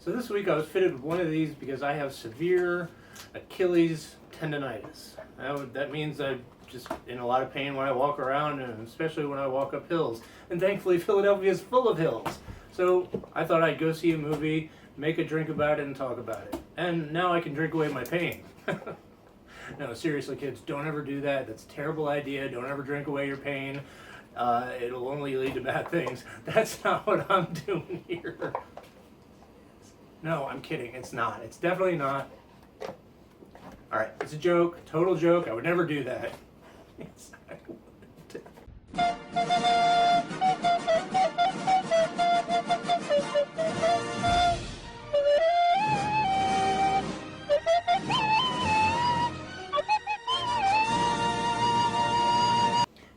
So this week I was fitted with one of these because I have severe Achilles tendonitis. That means I'm just in a lot of pain when I walk around, and especially when I walk up hills. And thankfully Philadelphia is full of hills. So I thought I'd go see a movie, make a drink about it, and talk about it. And now I can drink away my pain. No, seriously kids, don't ever do that. That's a terrible idea. Don't ever drink away your pain. It'll only lead to bad things. That's not what I'm doing here. No, I'm kidding. It's not. It's definitely not. Alright, it's a joke. Total joke. I would never do that. Yes, I would.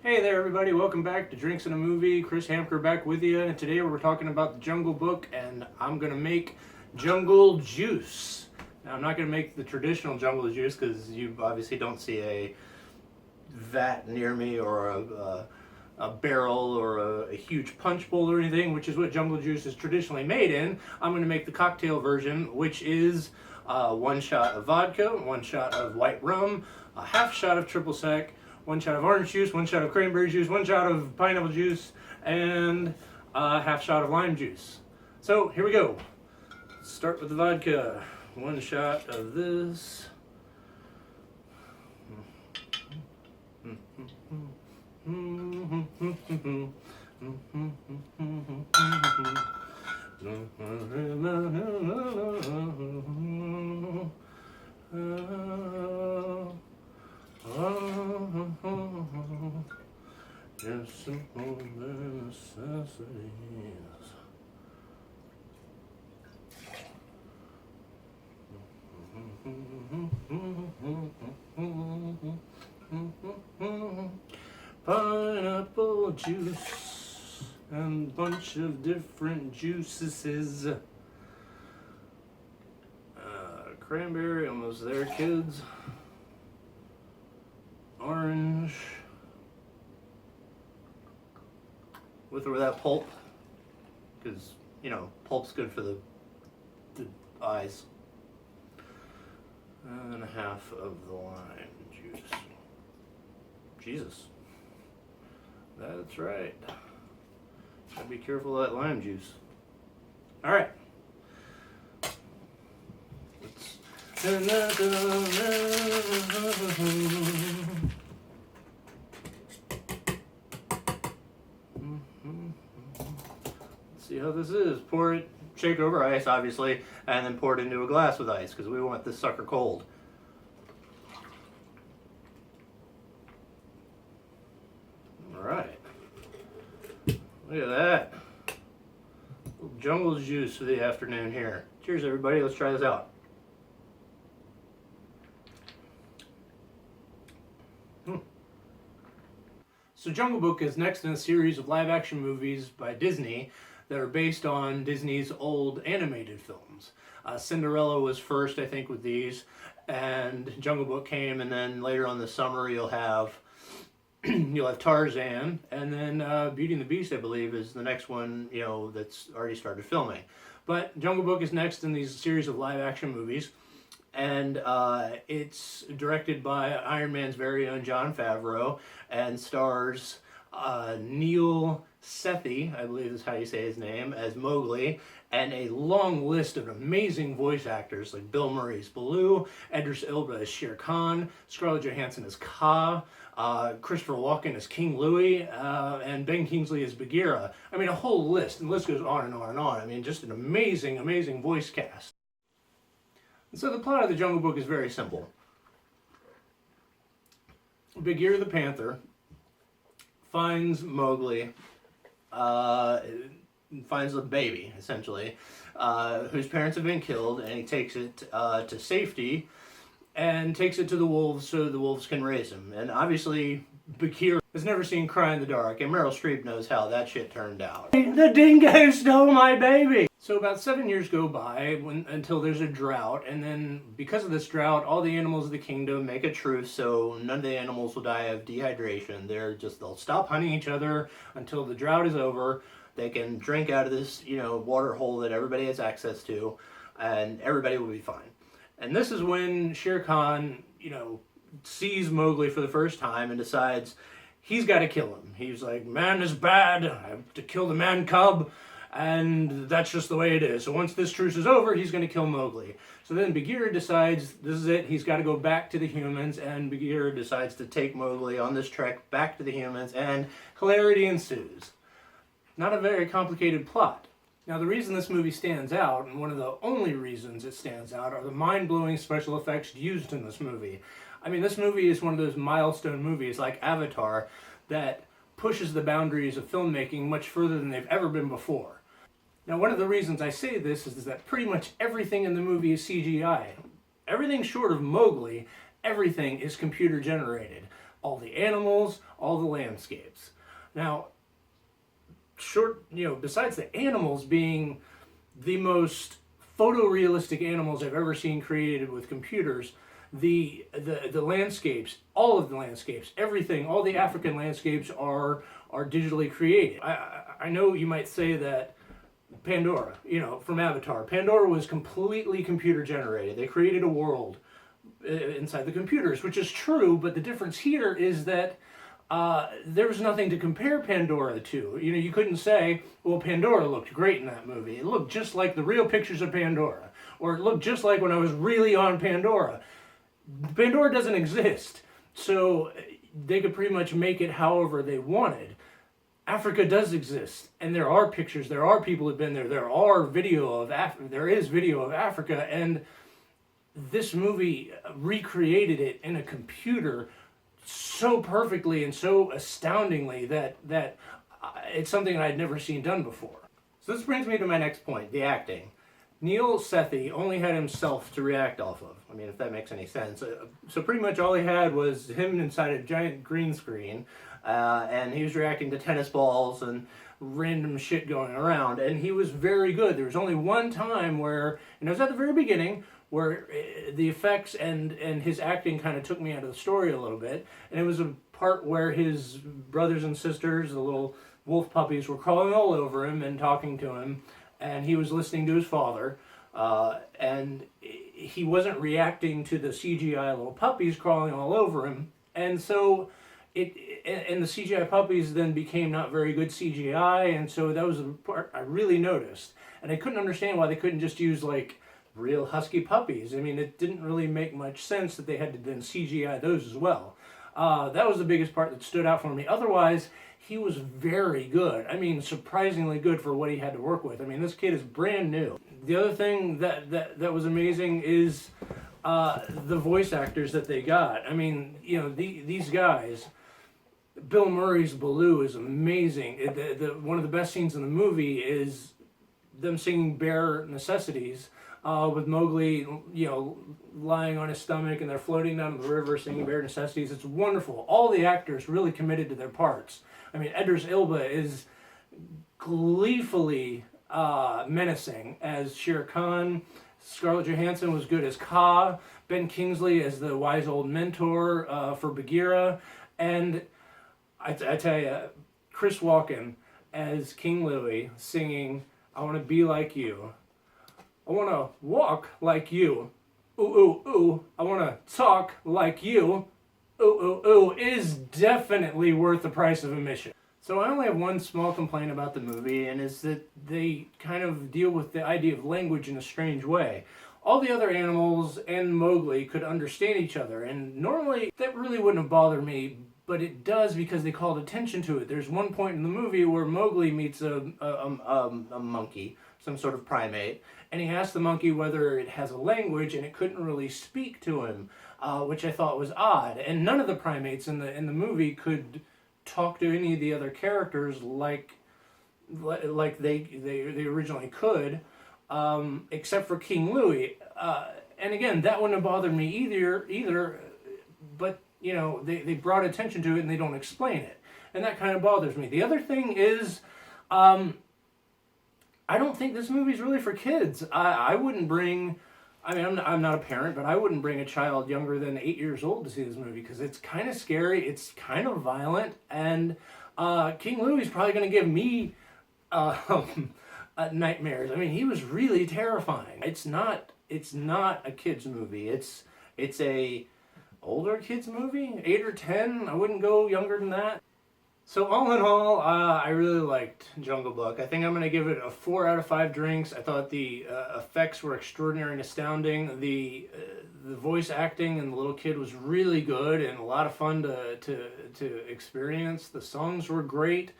Hey there everybody, welcome back to Drinks and a Movie. Chris Hamker back with you, and today we're talking about the Jungle Book, and I'm going to make jungle juice. Now I'm not going to make the traditional jungle juice because you obviously don't see a vat near me or a barrel or a huge punch bowl or anything, which is what jungle juice is traditionally made in. I'm going to make the cocktail version, which is 1 shot of vodka, 1 shot of white rum, a half shot of triple sec, 1 shot of orange juice, 1 shot of cranberry juice, 1 shot of pineapple juice, and a half shot of lime juice. So here we go. Let's start with the vodka. 1 shot of this. Just simple necessities. Pineapple juice and a bunch of different juices. Cranberry, almost there, kids. Orange. With or without pulp, because, you know, pulp's good for the eyes. And half of the lime juice. Jesus. That's right. Gotta be careful of that lime juice. Alright. Let's see how this is. Pour it, shake it over ice, obviously, and then pour it into a glass with ice, because we want this sucker cold. Alright. Look at that. Little jungle juice for the afternoon here. Cheers, everybody. Let's try this out. So Jungle Book is next in a series of live-action movies by Disney that are based on Disney's old animated films. Cinderella was first, I think, with these, and Jungle Book came, and then later on this summer you'll have Tarzan, and then Beauty and the Beast, I believe, is the next one, you know, that's already started filming. But Jungle Book is next in these series of live-action movies, and it's directed by Iron Man's very own Jon Favreau, and stars Neil Sethi, I believe is how you say his name, as Mowgli, and a long list of amazing voice actors like Bill Murray as Baloo, Idris Elba as Shere Khan, Scarlett Johansson as Kaa, Christopher Walken as King Louie, and Ben Kingsley as Bagheera. I mean, a whole list, and the list goes on and on and on. I mean, just an amazing, amazing voice cast. And so the plot of the Jungle Book is very simple. Bagheera the Panther finds Mowgli, finds a baby, essentially, whose parents have been killed, and he takes it to safety and takes it to the wolves so the wolves can raise him. And obviously, Bagheera has never seen Cry in the Dark, and Meryl Streep knows how that shit turned out. The dingo stole my baby! So about 7 years go by until there's a drought, and then because of this drought, all the animals of the kingdom make a truce, so none of the animals will die of dehydration. They'll stop hunting each other until the drought is over. They can drink out of this, water hole that everybody has access to, and everybody will be fine. And this is when Shere Khan, sees Mowgli for the first time and decides he's got to kill him. He's like, man is bad, I have to kill the man cub, and that's just the way it is. So once this truce is over, he's going to kill Mowgli. So then Bagheera decides this is it, he's got to go back to the humans, and Bagheera decides to take Mowgli on this trek back to the humans, and hilarity ensues. Not a very complicated plot. Now, the reason this movie stands out, and one of the only reasons it stands out, are the mind-blowing special effects used in this movie. I mean, this movie is one of those milestone movies like Avatar that pushes the boundaries of filmmaking much further than they've ever been before. Now, one of the reasons I say this is that pretty much everything in the movie is CGI. Everything short of Mowgli, everything is computer generated. All the animals, all the landscapes. Now, besides the animals being the most photorealistic animals I've ever seen created with computers, the landscapes, all of the landscapes, everything, all the African landscapes are digitally created. I know you might say that Pandora, from Avatar, Pandora was completely computer generated. They created a world inside the computers, which is true, but the difference here is that there was nothing to compare Pandora to. You couldn't say, well, Pandora looked great in that movie. It looked just like the real pictures of Pandora. Or it looked just like when I was really on Pandora. Pandora doesn't exist. So they could pretty much make it however they wanted. Africa does exist. And there are pictures. There are people who've been there. There is video of Africa. And this movie recreated it in a computer so perfectly and so astoundingly that it's something I'd never seen done before. So this brings me to my next point, the acting. Neil Sethi only had himself to react off of. I mean, if that makes any sense. So pretty much all he had was him inside a giant green screen, and he was reacting to tennis balls and random shit going around, and he was very good. There was only one time where, and it was at the very beginning, where the effects and his acting kind of took me out of the story a little bit. And it was a part where his brothers and sisters, the little wolf puppies, were crawling all over him and talking to him. And he was listening to his father. And he wasn't reacting to the CGI little puppies crawling all over him. And so the CGI puppies then became not very good CGI. And so that was the part I really noticed. And I couldn't understand why they couldn't just use like real husky puppies. I mean, it didn't really make much sense that they had to then CGI those as well. That was the biggest part that stood out for me. Otherwise, he was very good. I mean, surprisingly good for what he had to work with. I mean, this kid is brand new. The other thing that was amazing is the voice actors that they got. I mean, these guys, Bill Murray's Baloo is amazing. One of the best scenes in the movie is them singing Bare Necessities, with Mowgli, lying on his stomach, and they're floating down the river singing Bare Necessities. It's wonderful. All the actors really committed to their parts. I mean, Idris Elba is gleefully menacing as Shere Khan. Scarlett Johansson was good as Kaa. Ben Kingsley as the wise old mentor for Bagheera. And I tell you, Chris Walken as King Louie singing, I want to be like you. I want to walk like you. Ooh, ooh, ooh. I want to talk like you. Ooh, ooh, ooh. Is definitely worth the price of admission. So I only have one small complaint about the movie, and is that they kind of deal with the idea of language in a strange way. All the other animals and Mowgli could understand each other, and normally that really wouldn't have bothered me, but it does because they called attention to it. There's one point in the movie where Mowgli meets a monkey, some sort of primate, and he asked the monkey whether it has a language, and it couldn't really speak to him, which I thought was odd. And none of the primates in the movie could talk to any of the other characters like they originally could, except for King Louie. And again, that wouldn't have bothered me either. But they brought attention to it and they don't explain it, and that kind of bothers me. The other thing is, I don't think this movie's really for kids. I wouldn't bring, I mean, I'm not a parent, but I wouldn't bring a child younger than 8 years old to see this movie because it's kind of scary, it's kind of violent, and King Louie's probably going to give me nightmares. I mean, he was really terrifying. It's not a kid's movie. It's a older kids movie, 8 or 10. I wouldn't go younger than that. So all in all, I really liked Jungle Book. I think I'm going to give it a 4 out of 5 drinks. I thought the effects were extraordinary and astounding. The voice acting and the little kid was really good and a lot of fun to experience. The songs were great.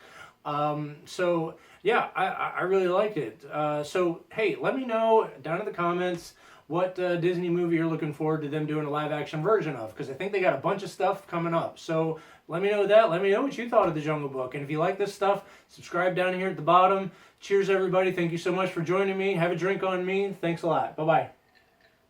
So yeah, I really liked it. So hey, let me know down in the comments what Disney movie you're looking forward to them doing a live action version of, because I think they got a bunch of stuff coming up. So let me know that. Let me know what you thought of the Jungle Book. And if you like this stuff, subscribe down here at the bottom. Cheers, everybody. Thank you so much for joining me. Have a drink on me. Thanks a lot. Bye-bye.